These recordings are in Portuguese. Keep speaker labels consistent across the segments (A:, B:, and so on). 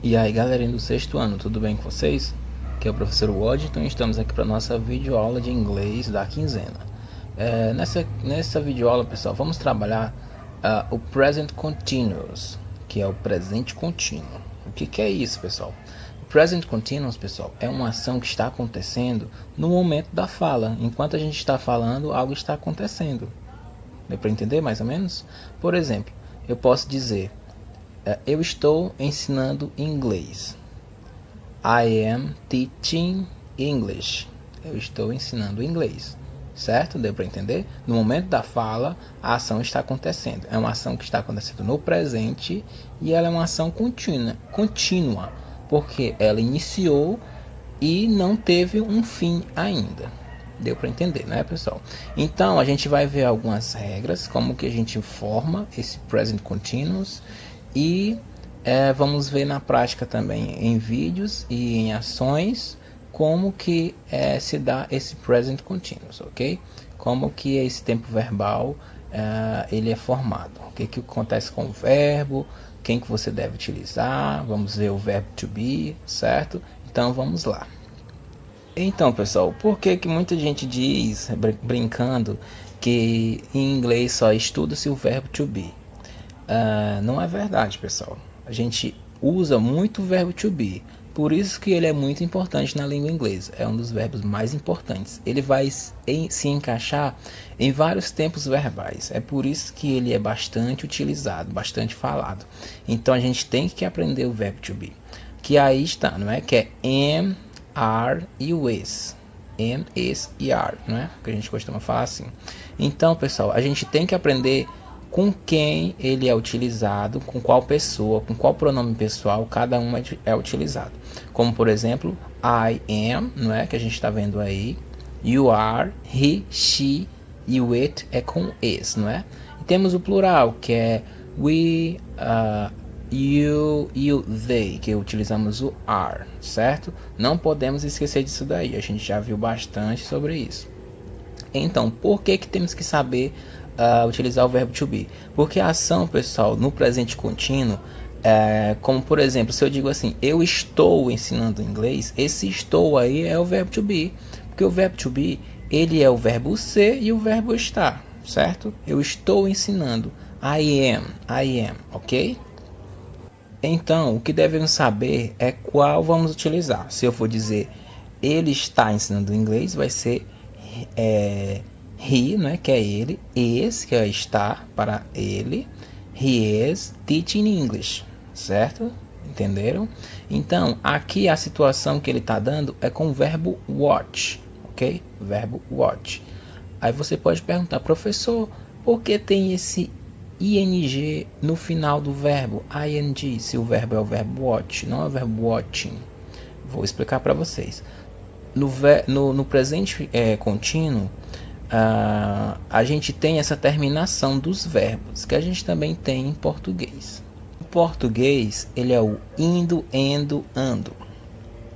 A: E aí galerinha do sexto ano, tudo bem com vocês? Aqui é o professor Waddington e estamos aqui para nossa videoaula de inglês da quinzena. Nessa videoaula, pessoal, vamos trabalhar o Present Continuous, que é o presente contínuo. O que é isso, pessoal? O Present Continuous, pessoal, é uma ação que está acontecendo no momento da fala. Enquanto a gente está falando, algo está acontecendo. Deu para entender mais ou menos? Por exemplo, eu posso dizer... eu estou ensinando inglês. I am teaching English. Eu estou ensinando inglês. Certo? Deu para entender? No momento da fala, a ação está acontecendo. É uma ação que está acontecendo no presente e ela é uma ação contínua, porque ela iniciou e não teve um fim ainda. Deu para entender, né, pessoal? Então, a gente vai ver algumas regras, como que a gente forma esse present continuous e vamos ver na prática também em vídeos e em ações como que se dá esse present continuous, ok? Como que esse tempo verbal ele é formado, o que acontece com o verbo, quem que você deve utilizar, vamos ver o verbo to be, certo? Então vamos lá. Então, pessoal, por que muita gente diz, brincando, que em inglês só estuda-se o verbo to be? Não é verdade, pessoal. A gente usa muito o verbo to be, por isso que ele é muito importante na língua inglesa. É um dos verbos mais importantes. Ele vai se encaixar em vários tempos verbais. É por isso que ele é bastante utilizado, bastante falado. Então a gente tem que aprender o verbo to be, que aí está, não é? Que é am, are e is. Am, is e are, não é? Que a gente costuma falar assim. Então, pessoal, a gente tem que aprender com quem ele é utilizado, com qual pessoa, com qual pronome pessoal cada um é utilizado. Como, por exemplo, I am, não é? Que a gente está vendo aí. You are, he, she e o it é com is, não é? E temos o plural, que é we, you, they, que utilizamos o are, certo? Não podemos esquecer disso daí, a gente já viu bastante sobre isso. Então, por que temos que saber utilizar o verbo to be? Porque a ação, pessoal, no presente contínuo, como por exemplo, se eu digo assim, eu estou ensinando inglês, esse estou aí é o verbo to be, porque o verbo to be, ele é o verbo ser e o verbo estar, certo? Eu estou ensinando, I am, ok? Então, o que devemos saber é qual vamos utilizar. Se eu for dizer ele está ensinando inglês, vai ser he, né, que é ele, is, que é estar para ele, he is teaching English, certo? Entenderam? Então, aqui a situação que ele está dando é com o verbo watch, ok? Verbo watch. Aí você pode perguntar, professor, por que tem esse ing no final do verbo ing, se o verbo é o verbo watch, não é o verbo watching? Vou explicar para vocês. No presente contínuo, a gente tem essa terminação dos verbos, que a gente também tem em português. O português, ele é o indo, endo, ando.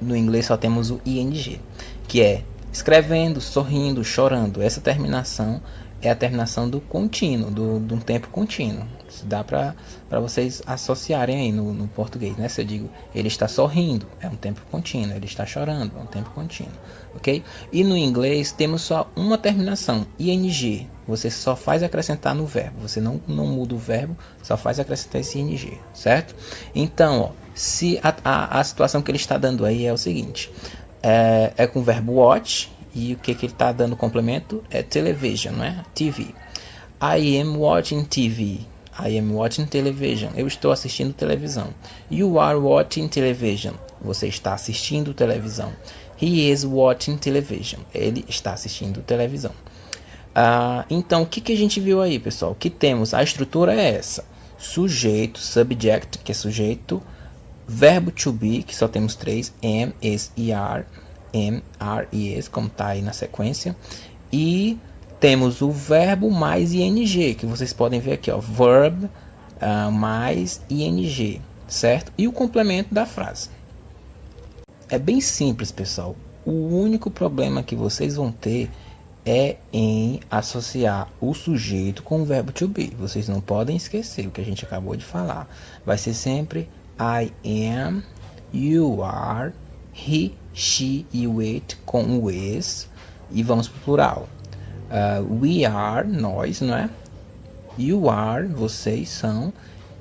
A: No inglês só temos o ing, que é escrevendo, sorrindo, chorando. Essa terminação é a terminação do contínuo, do tempo contínuo. Isso dá para vocês associarem aí no português, né? Se eu digo, ele está sorrindo, é um tempo contínuo. Ele está chorando, é um tempo contínuo, ok? E no inglês temos só uma terminação, ing. Você só faz acrescentar no verbo. Você não muda o verbo, só faz acrescentar esse ing, certo? Então, ó, se a situação que ele está dando aí é o seguinte, é com o verbo watch, e o que ele está dando complemento é television, não é? TV. I am watching TV. I am watching television. Eu estou assistindo televisão. You are watching television. Você está assistindo televisão. He is watching television. Ele está assistindo televisão. Então, o que a gente viu aí, pessoal? Que temos, a estrutura é essa. Sujeito, subject, que é sujeito. Verbo to be, que só temos três. Am, is e are. Am, are e is, como está aí na sequência. E temos o verbo mais ing, que vocês podem ver aqui, ó, verb mais ing, certo? E o complemento da frase. É bem simples, pessoal. O único problema que vocês vão ter é em associar o sujeito com o verbo to be. Vocês não podem esquecer o que a gente acabou de falar. Vai ser sempre I am you are, he, she e o it com o is, e vamos para o plural. We are, nós, não é? You are, vocês são,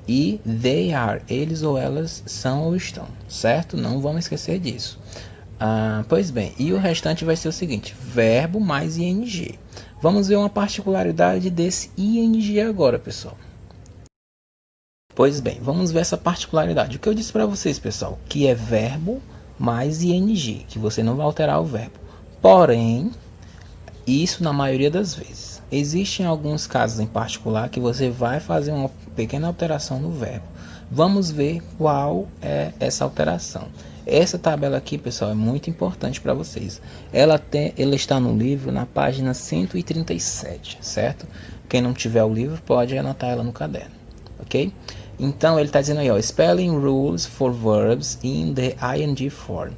A: e they are, eles ou elas são ou estão, certo? Não vamos esquecer disso. Pois bem, e o restante vai ser o seguinte, verbo mais ing. Vamos ver uma particularidade desse ing agora, pessoal. Pois bem, vamos ver essa particularidade. O que eu disse para vocês, pessoal, que é verbo mais ing, que você não vai alterar o verbo. Porém, isso na maioria das vezes. Existem alguns casos em particular que você vai fazer uma pequena alteração no verbo. Vamos ver qual é essa alteração. Essa tabela aqui, pessoal, é muito importante para vocês. Ela está no livro na página 137, certo? Quem não tiver o livro pode anotar ela no caderno, ok? Então ele está dizendo aí, ó, spelling rules for verbs in the ing form.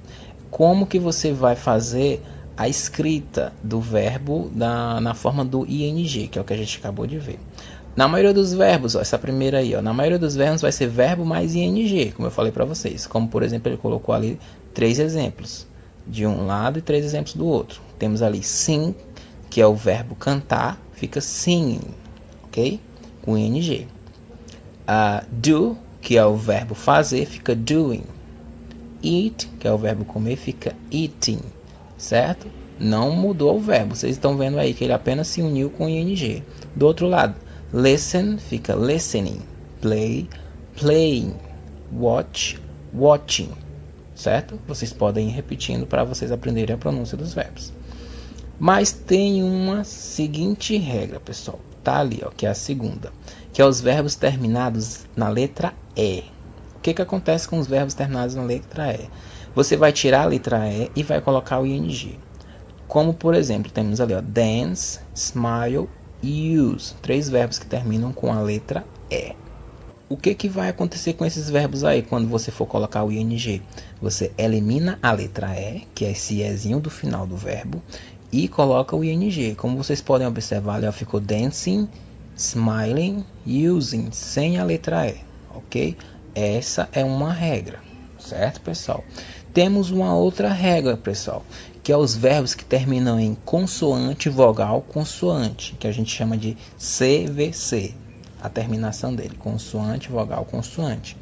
A: Como que você vai fazer a escrita do verbo na forma do ing, que é o que a gente acabou de ver. Na maioria dos verbos, ó, essa primeira aí, ó, na maioria dos verbos vai ser verbo mais ing, como eu falei para vocês. Como, por exemplo, ele colocou ali 3 exemplos de um lado e 3 exemplos do outro. Temos ali sing, que é o verbo cantar, fica singing, ok? Com ing. Do, que é o verbo fazer, fica doing. Eat, que é o verbo comer, fica eating, certo? Não mudou o verbo, vocês estão vendo aí que ele apenas se uniu com ing. Do outro lado, listen fica listening, play, playing, watch, watching, certo? Vocês podem ir repetindo para vocês aprenderem a pronúncia dos verbos. Mas tem uma seguinte regra, pessoal, tá ali, ó, que é a segunda, que é os verbos terminados na letra E. O que acontece com os verbos terminados na letra E? Você vai tirar a letra E e vai colocar o ing. Como, por exemplo, temos ali, ó, dance, smile e use. 3 verbos que terminam com a letra E. O que vai acontecer com esses verbos aí quando você for colocar o ing? Você elimina a letra E, que é esse ezinho do final do verbo, e coloca o ing. Como vocês podem observar, ali, ó, ficou dancing, smiling, using, sem a letra E, ok? Essa é uma regra, certo, pessoal? Temos uma outra regra, pessoal, que é os verbos que terminam em consoante, vogal, consoante, que a gente chama de CVC, a terminação dele, consoante, vogal, consoante,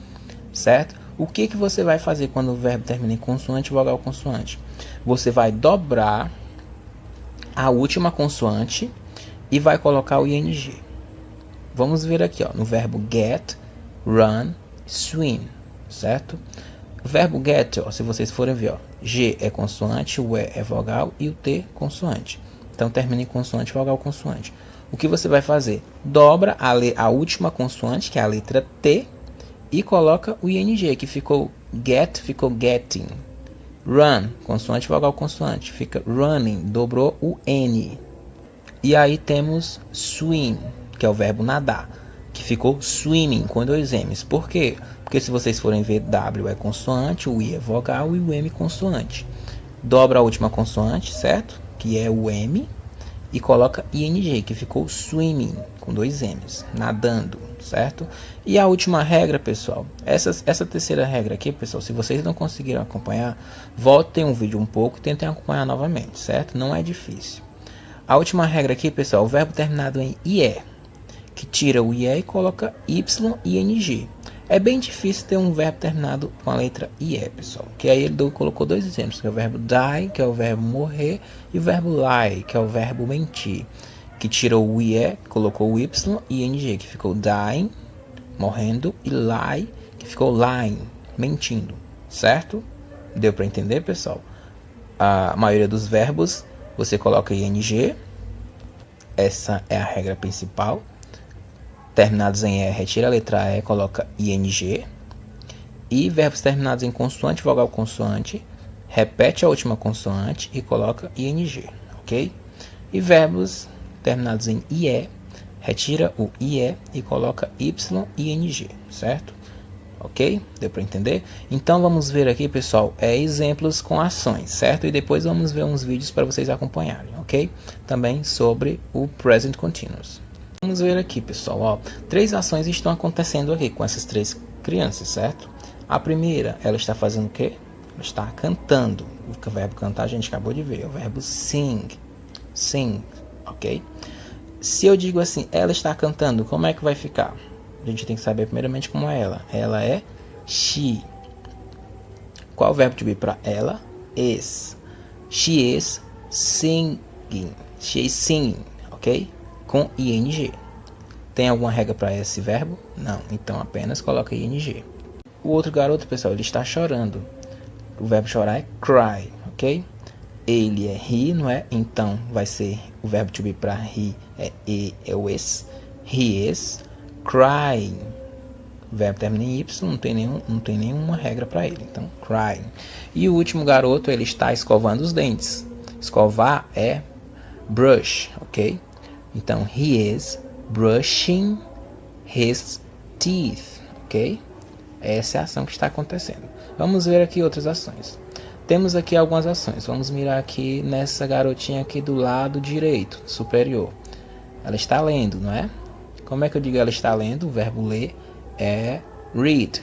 A: certo? O que você vai fazer quando o verbo termina em consoante, vogal, consoante? Você vai dobrar a última consoante e vai colocar o ing. Vamos ver aqui, ó, no verbo get, run, swim, certo? O verbo get, ó, se vocês forem ver, ó, G é consoante, o E é vogal e o T consoante. Então termina em consoante, vogal, consoante. O que você vai fazer? Dobra a última consoante, que é a letra T, e coloca o ing, que ficou get, ficou getting. Run, consoante, vogal, consoante, fica running, dobrou o N. E aí temos swim, que é o verbo nadar, que ficou swimming com 2 M's. Por quê? Porque se vocês forem ver, W é consoante, o I é vogal e o M consoante. Dobra a última consoante, certo? Que é o M. E coloca ing, que ficou swimming, com 2 M's. Nadando, certo? E a última regra, pessoal. Essa terceira regra aqui, pessoal, se vocês não conseguiram acompanhar, voltem um vídeo um pouco e tentem acompanhar novamente, certo? Não é difícil. A última regra aqui, pessoal, o verbo terminado em IE, que tira o IE e coloca Y e ING. É bem difícil ter um verbo terminado com a letra IE, pessoal. Que aí ele colocou 2 exemplos, que é o verbo die, que é o verbo morrer, e o verbo lie, que é o verbo mentir. Que tirou o IE, colocou o Y e ING, que ficou dying, morrendo, e lie, que ficou lying, mentindo. Certo? Deu para entender, pessoal? A maioria dos verbos você coloca ING. Essa é a regra principal. Terminados em E, retira a letra E, coloca ING. E verbos terminados em consoante, vogal, consoante, repete a última consoante e coloca ING, ok? E verbos terminados em IE, retira o IE e coloca Y e ING, certo? Ok? Deu para entender? Então vamos ver aqui, pessoal, exemplos com ações, certo? E depois vamos ver uns vídeos para vocês acompanharem, ok? Também sobre o Present Continuous. Vamos ver aqui, pessoal, ó, 3 ações estão acontecendo aqui com essas 3 crianças, certo? A primeira, ela está fazendo o quê? Ela está cantando. O verbo cantar a gente acabou de ver, é o verbo sing. Sing, ok? Se eu digo assim, ela está cantando, como é que vai ficar? A gente tem que saber primeiramente como é ela. Ela é she. Qual o verbo to be para ela? Is. She is singing. She is singing, ok? Com ing. Tem alguma regra para esse verbo? Não. Então apenas coloca ing. O outro garoto, pessoal, ele está chorando. O verbo chorar é cry, ok? Ele é he, não é? Então vai ser o verbo to be para he é o is. He is crying. O verbo termina em y, não tem nenhuma regra para ele. Então, crying. E o último garoto, ele está escovando os dentes. Escovar é brush, ok? Então, he is brushing his teeth, ok? Essa é a ação que está acontecendo. Vamos ver aqui outras ações. Temos aqui algumas ações. Vamos mirar aqui nessa garotinha aqui do lado direito, superior. Ela está lendo, não é? Como é que eu digo ela está lendo? O verbo ler é read.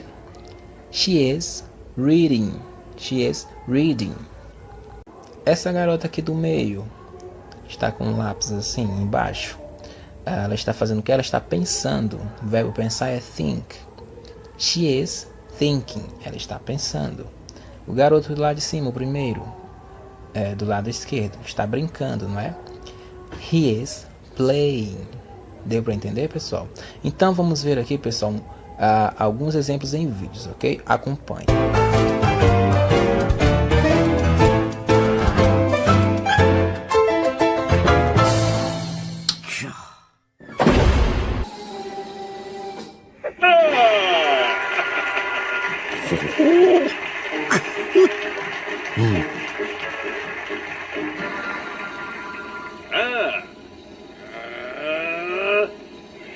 A: She is reading. She is reading. Essa garota aqui do meio está com um lápis assim embaixo. Ela está fazendo o que? Ela está pensando. O verbo pensar é think. She is thinking. Ela está pensando. O garoto do lado de cima, o primeiro, do lado esquerdo, está brincando, não é? He is playing. Deu para entender, pessoal? Então vamos ver aqui, pessoal, alguns exemplos em vídeos, ok? Acompanhe.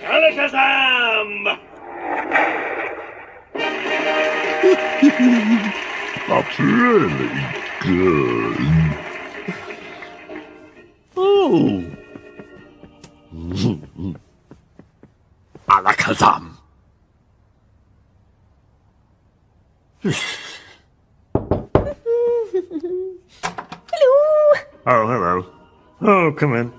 B: Alakazam! That's really good. Oh. Alakazam.
C: Hello.
B: Oh, hello. Oh, come in.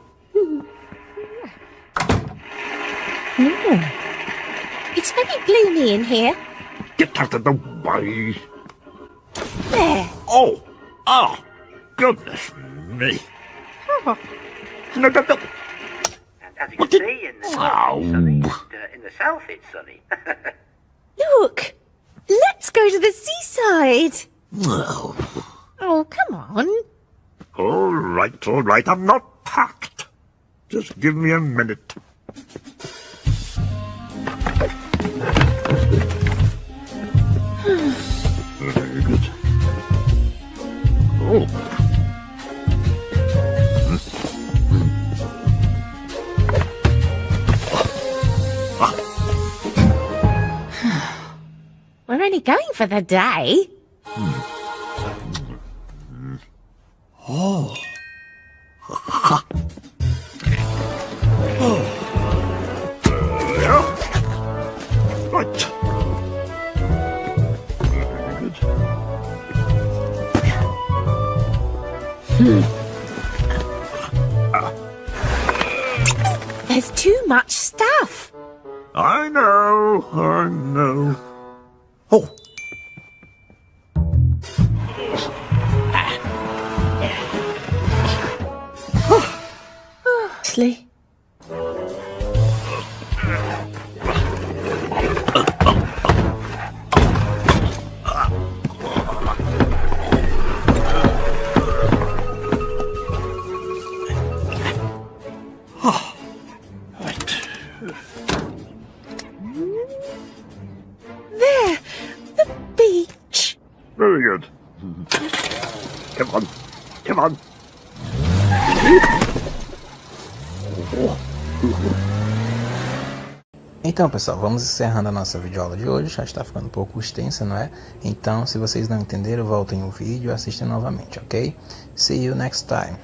C: It's very gloomy in here.
B: Get out of the way.
C: There.
B: Oh! Oh! Goodness me!
C: Oh,
B: No, no, no!
D: And as you
B: What
D: can
B: did-
D: see, in the
B: Ow.
D: north it's sunny, and in the south it's sunny.
C: look. Let's go to the seaside.
B: Oh.
C: Oh, come on.
B: All right, I'm not packed. Just give me a minute. Very good. Oh.
C: We're only going for the day.
B: Yeah. Right. Very good.
C: There's too much stuff.
B: I know. Oh.
C: Sleep. There. The beach.
B: Very good. Come on.
A: Então, pessoal, vamos encerrando a nossa videoaula de hoje. Já está ficando um pouco extensa, não é? Então, se vocês não entenderam, voltem o vídeo e assistem novamente, ok? See you next time.